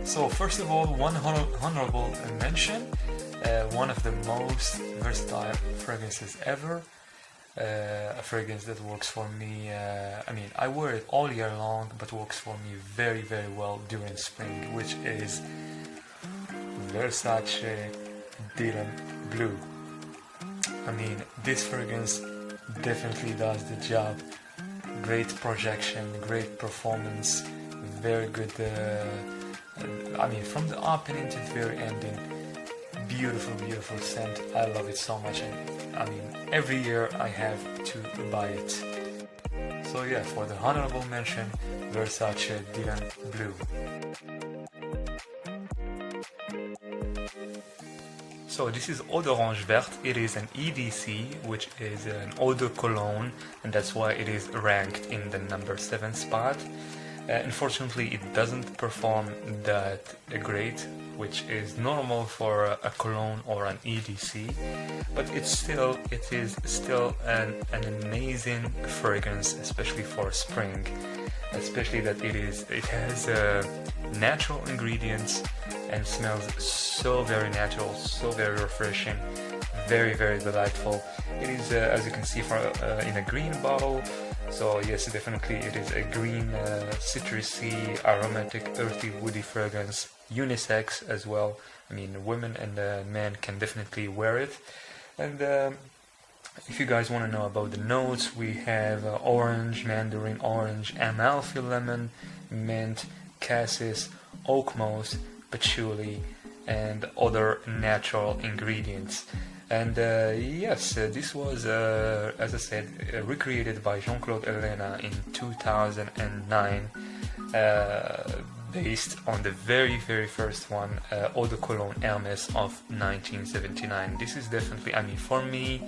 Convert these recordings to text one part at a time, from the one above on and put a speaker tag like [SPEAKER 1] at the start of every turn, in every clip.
[SPEAKER 1] So first of all, one honorable mention, one of the most versatile fragrances ever, a fragrance that works for me, I mean, I wear it all year long, but works for me very, very well during spring, which is Versace Dylan Blue. I mean, this fragrance definitely does the job. Great projection, great performance, very good, I mean, from the opening to the very ending, beautiful, beautiful scent. I love it so much, and I mean, every year I have to buy it. So yeah, for the honorable mention, Versace Dylan Blue. So this is Eau d'Orange Verte. It is an EDC, which is an eau de cologne, and that's why it is ranked in the number 7 spot. Unfortunately, it doesn't perform that great, which is normal for a cologne or an EDC, but it is still an amazing fragrance, especially for spring. Especially that it has natural ingredients and smells so very natural, so very refreshing, very, very delightful. It is, as you can see, in a green bottle. So yes, definitely it is a green, citrusy, aromatic, earthy, woody fragrance, unisex as well. I mean, women and men can definitely wear it. And if you guys want to know about the notes, we have orange, mandarin orange, Amalfi lemon, mint, cassis, oak moss, patchouli, and other natural ingredients. And yes, this was, as I said, recreated by Jean-Claude Elena in 2009, based on the very, very first one, Eau de Cologne Hermes of 1979. This is definitely, I mean, for me,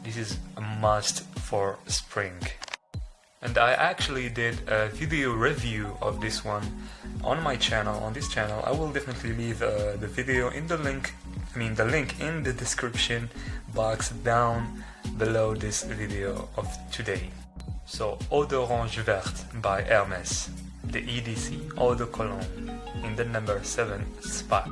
[SPEAKER 1] this is a must for spring. And I actually did a video review of this one on my channel, on this channel. I will definitely leave the video in the link in the description box down below this video of today. So, Eau d'Orange Verte by Hermes, the EDC Eau de Cologne, in the number 7 spot.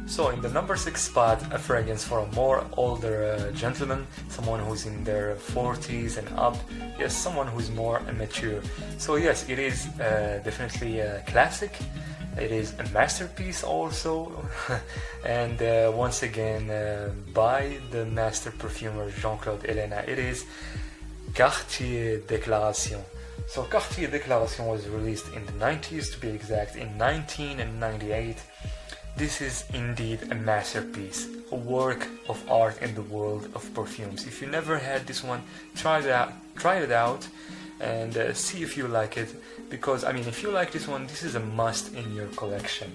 [SPEAKER 1] So in the number 6 spot, a fragrance for a more older gentleman, someone who's in their 40s and up, yes, someone who's more mature. So yes, it is definitely a classic, it is a masterpiece also, and once again by the master perfumer Jean-Claude Elena, it is Cartier Déclaration. So Cartier Déclaration was released in the 90s, to be exact, in 1998. This is indeed a masterpiece, a work of art in the world of perfumes. If you never had this one, try it out and see if you like it, because I mean, if you like this one, this is a must in your collection.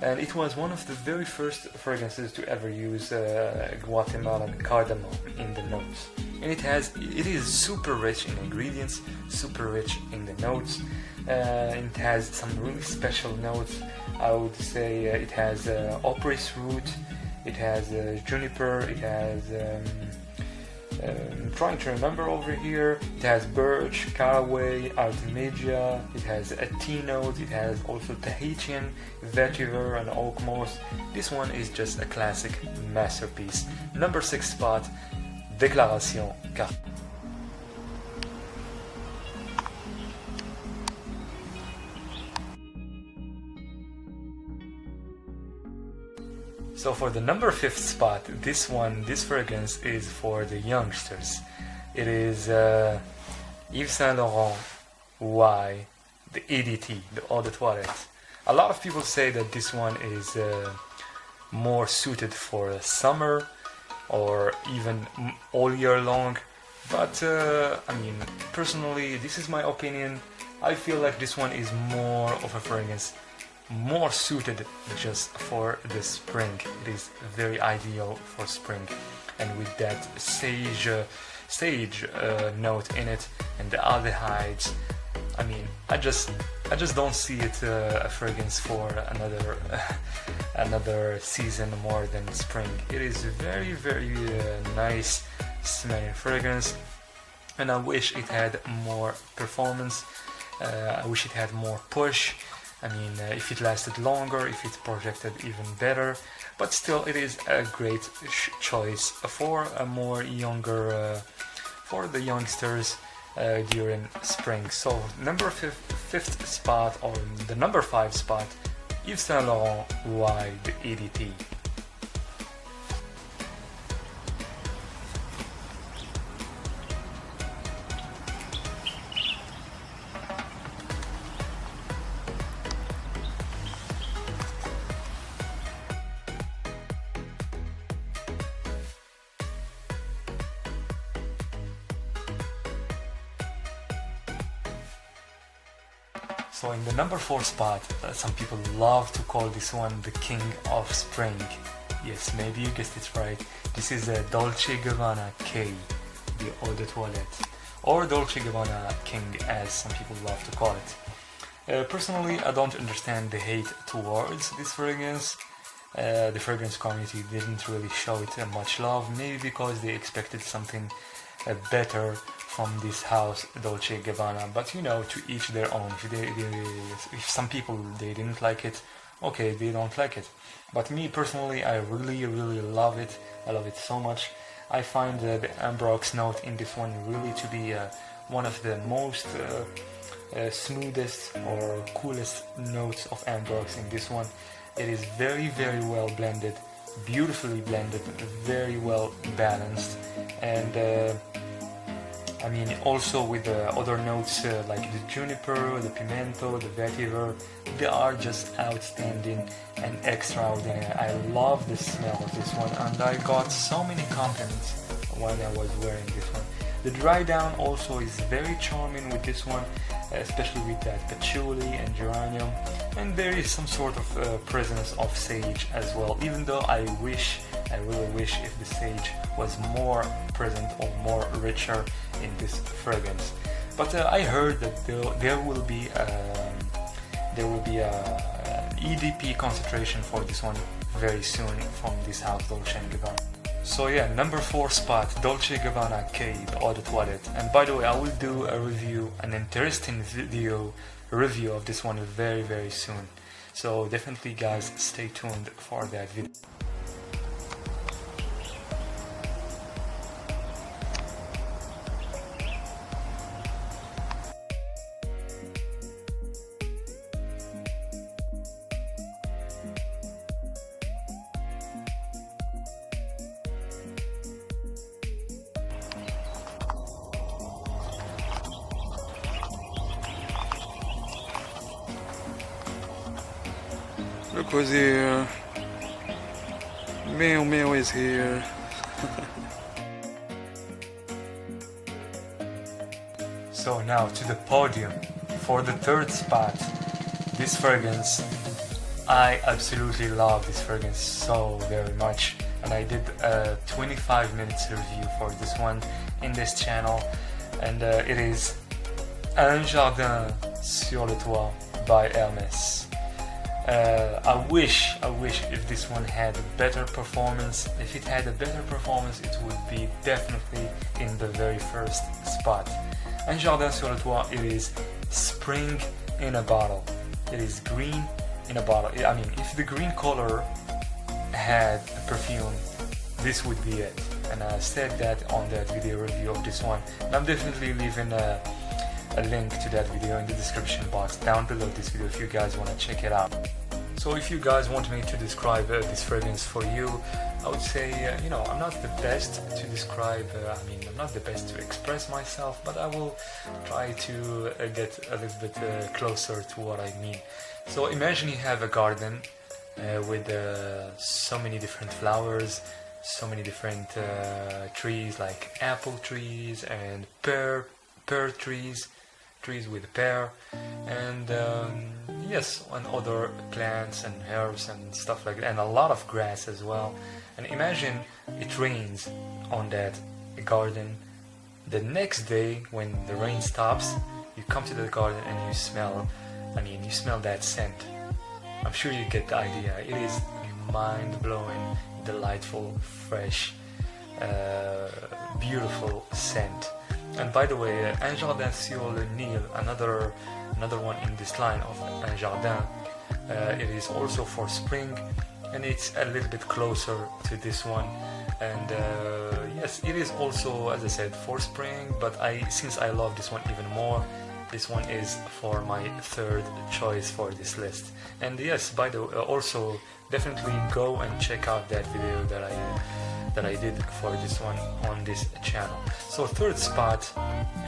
[SPEAKER 1] And it was one of the very first fragrances to ever use Guatemalan cardamom in the nose. and it is super rich in ingredients, super rich in the notes. It has some really special notes. I would say it has opris root, it has juniper, it has I'm trying to remember over here. It has birch, caraway, artemisia, it has a tea note, it has also Tahitian, vetiver, and oak moss. This one is just a classic masterpiece. Number 6 spot, Déclaration Carte. So for the number 5th spot, this fragrance is for the youngsters. It is Yves Saint Laurent Y, the EDT, the Eau de Toilette. A lot of people say that this one is more suited for summer or even all year long. But I mean, personally, this is my opinion. I feel like this one is more of a fragrance more suited just for the spring. It is very ideal for spring, and with that sage note in it and the aldehydes, I mean, I just don't see it a fragrance for another season more than spring. It is very nice smelling fragrance, and I wish it had more performance. I wish it had more push. I mean, if it lasted longer, if it projected even better, but still it is a great choice for a more younger, for the youngsters during spring. So number 5th spot, or the number 5 spot, Yves Saint Laurent Y, the EDT. So in the number 4 spot, some people love to call this one the king of spring. Yes, maybe you guessed it right. This is a Dolce Gabbana K, the Eau de Toilette, or Dolce Gabbana King as some people love to call it. Personally, I don't understand the hate towards this fragrance. The fragrance community didn't really show it much love, maybe because they expected something better from this house, Dolce Gabbana. But you know, to each their own. If some people they didn't like it, okay, they don't like it. But me personally, I really love it. I love it so much. I find the Ambrox note in this one really to be one of the most smoothest or coolest notes of Ambrox in this one. It is very well blended, beautifully blended, very well balanced, and I mean, also with the other notes like the juniper, the pimento, the vetiver, they are just outstanding and extraordinary. I love the smell of this one, and I got so many compliments when I was wearing this one. The dry down also is very charming with this one, especially with that patchouli and geranium, and there is some sort of presence of sage as well, even though I really wish if the sage was more present or more richer in this fragrance. But I heard that there will be an EDP concentration for this one very soon from this house, Dolce & Gabbana. So yeah, number 4 spot, Dolce & Gabbana K, the Eau de Toilette. And by the way, I will do a review, an interesting video review of this one very soon. So definitely guys, stay tuned for that video.
[SPEAKER 2] Look who's here. Meow is here.
[SPEAKER 1] So now to the podium for the 3rd spot. This fragrance, I absolutely love this fragrance so very much, and I did a 25 minutes review for this one in this channel, and it is Un Jardin sur le Toit by Hermès. I wish if this one had a better performance. If it had a better performance, it would be definitely in the very first spot. Un Jardin sur le Toit, it is spring in a bottle. It is green in a bottle. I mean, if the green color had a perfume, this would be it. And I said that on that video review of this one. And I'm definitely leaving a link to that video in the description box down below this video if you guys want to check it out. So if you guys want me to describe this fragrance for you, I would say, you know, I'm not the best to describe, I'm not the best to express myself, but I will try to get a little bit closer to what I mean. So imagine you have a garden with so many different flowers, so many different trees, like apple trees and pear trees with pear, and yes, and other plants and herbs and stuff like that, and a lot of grass as well. And imagine it rains on that garden. The next day, when the rain stops, you come to the garden and you smell that scent. I'm sure you get the idea. It is mind-blowing, delightful, fresh, beautiful scent. And by the way, Un Jardin sur le Nil, another one in this line of Un Jardin, it is also for spring, and it's a little bit closer to this one. And yes, it is also, as I said, for spring, but since I love this one even more, this one is for my third choice for this list. And yes, by the way, also definitely go and check out that video that I did for this one on this channel. So third spot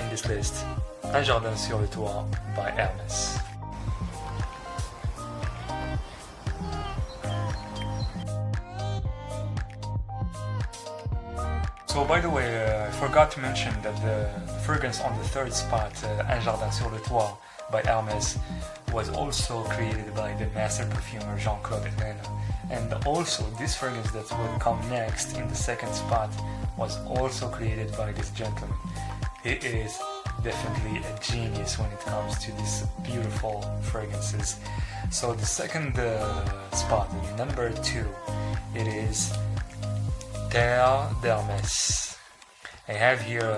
[SPEAKER 1] in this list, Un Jardin sur le Toit by Hermès. So by the way, I forgot to mention that the fragrance on the third spot, Un Jardin sur le Toit by Hermès, was also created by the master perfumer Jean-Claude Helena. And also this fragrance that will come next in the second spot was also created by this gentleman. He is definitely a genius when it comes to these beautiful fragrances. So the second spot, number 2, it is Terre d'Hermès. I have here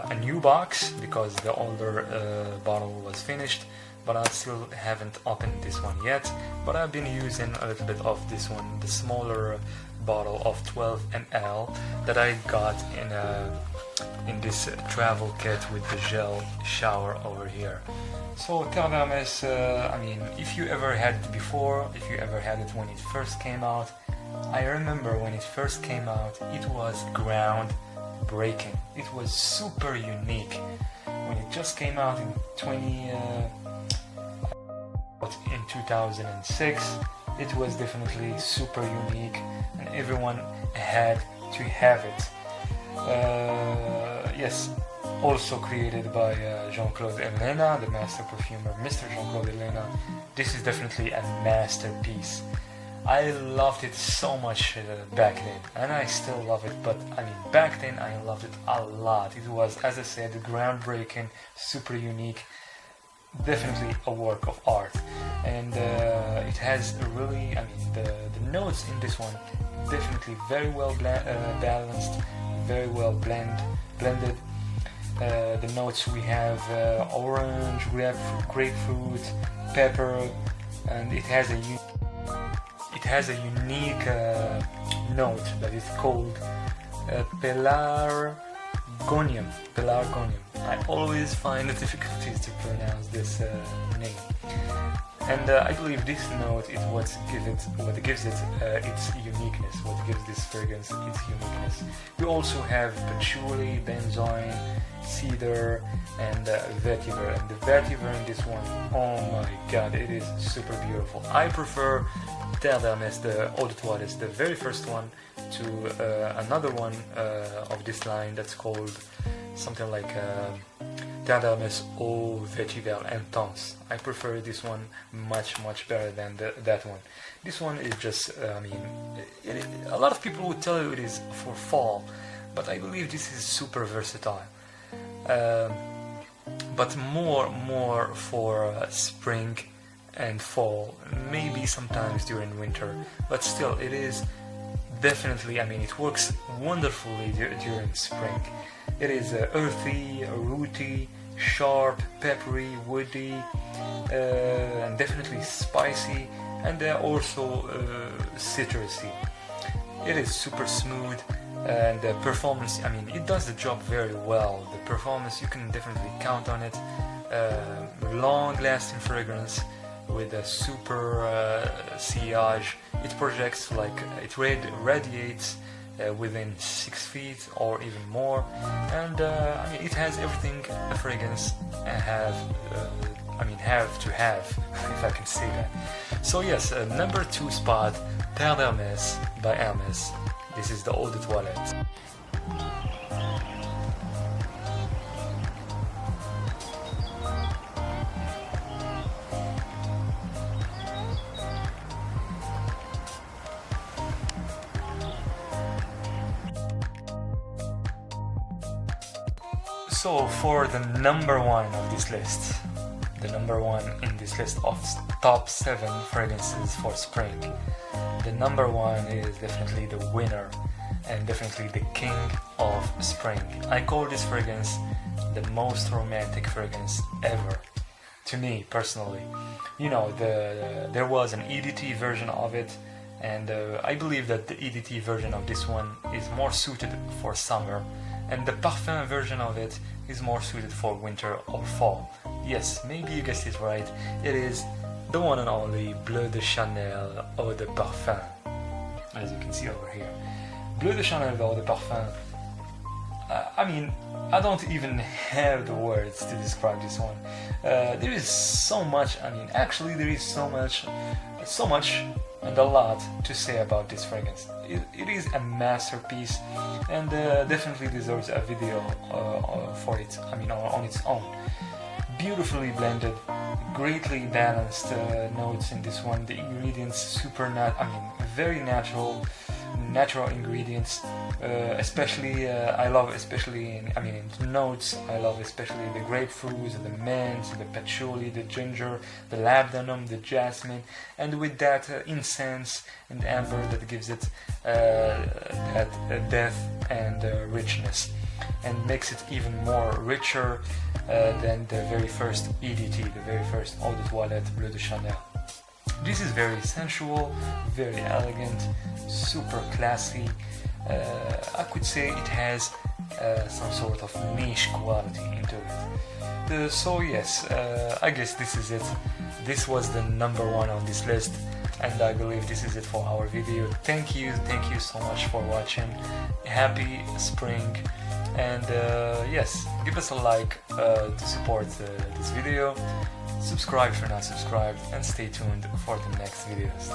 [SPEAKER 1] a new box because the older bottle was finished, but I still haven't opened this one yet. But I've been using a little bit of this one, the smaller bottle of 12 ml that I got in this travel kit with the gel shower over here. So Terre d'Hermès, if you ever had it before, if you ever had it when it first came out, I remember when it first came out, it was groundbreaking. It was super unique. When it just came out in 2006, it was definitely super unique, and everyone had to have it. Yes, also created by Jean-Claude Helena, the master perfumer, Mr. Jean-Claude Helena. This is definitely a masterpiece. I loved it so much back then, and I still love it, but back then I loved it a lot. It was, as I said, groundbreaking, super unique, definitely a work of art. And it has really, the notes in this one, definitely very well balanced, very well blended. The notes we have orange, grapefruit, pepper, and it has a unique note that is called pelargonium. I always find the difficulties to pronounce this name. And I believe this note is what gives it its uniqueness, what gives this fragrance its uniqueness. We also have patchouli, benzoin, cedar, and vetiver. And the vetiver in this one, oh my god, it is super beautiful. I prefer Terre d'Hermès, the Eau de Toilette, the very first one, to another one of this line that's called something like Terre d'Hermès Eau Vetiver Intense. I prefer this one much better than that one. This one is just, a lot of people would tell you it is for fall, but I believe this is super versatile. But more for spring and fall, maybe sometimes during winter, but still it is definitely, I mean, it works wonderfully during spring. It is earthy, rooty, sharp, peppery, woody, and definitely spicy, and also citrusy. It is super smooth, and the performance, I mean, it does the job very well. The performance, you can definitely count on it. Long-lasting fragrance with a super sillage. It projects like it radiates within 6 feet or even more, and I mean, it has everything a fragrance have to have, if I can say that. So yes, number 2 spot, Terre d'Hermès by Hermès. This is the Eau de Toilette. So for the number 1 of this list, the number 1 in this list of top 7 fragrances for spring, the number 1 is definitely the winner and definitely the king of spring. I call this fragrance the most romantic fragrance ever, to me personally. You know, there was an EDT version of it, and I believe that the EDT version of this one is more suited for summer, and the Parfum version of it is more suited for winter or fall. Yes, maybe you guessed it right. It is the one and only Bleu de Chanel Eau de Parfum, as you can see over here. Bleu de Chanel Eau de Parfum. I mean, I don't even have the words to describe this one. There is so much, I mean, actually there is so much and a lot to say about this fragrance. It is a masterpiece, and definitely deserves a video for it, I mean, on its own. Beautifully blended, greatly balanced notes in this one. The ingredients very natural ingredients. Especially I love, especially in the notes. I love especially the grapefruit, the mint, the patchouli, the ginger, the labdanum, the jasmine, and with that incense and amber that gives it that depth and richness, and makes it even more richer than the very first EDT, the very first Eau de Toilette Bleu de Chanel. This is very sensual, very elegant, super classy. I could say it has some sort of niche quality into it. So yes, I guess this is it. This was the number 1 on this list, and I believe this is it for our video. Thank you so much for watching. Happy spring, and yes, give us a like to support this video. Subscribe if you're not subscribed, and stay tuned for the next videos.